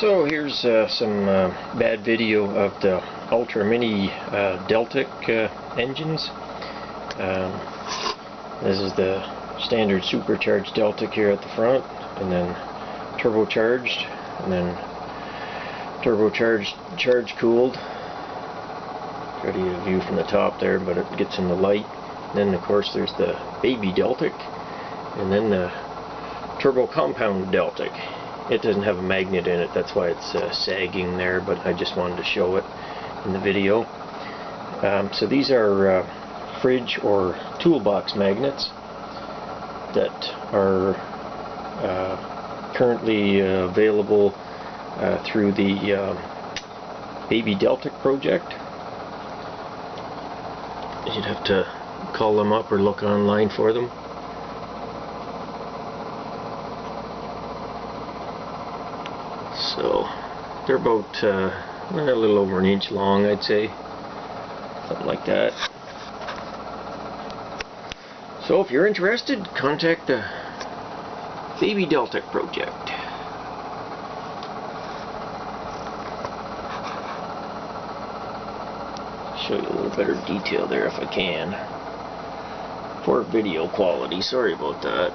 So here's some bad video of the Ultra Mini Deltic engines. This is the standard supercharged Deltic here at the front, and then turbocharged, and then turbocharged, charge cooled. Try to get a view from the top there, but it gets in the light. Then of course there's the Baby Deltic, and then the Turbo Compound Deltic. It doesn't have a magnet in it, that's why it's sagging there, but I just wanted to show it in the video. So these are fridge or toolbox magnets that are currently available through the Baby Deltic Project. You'd have to call them up or look online for them. So they're about a little over an inch long, I'd say, something like that. So if you're interested, contact the Baby Deltic Project. Show you a little better detail there if I can, for video quality. Sorry about that.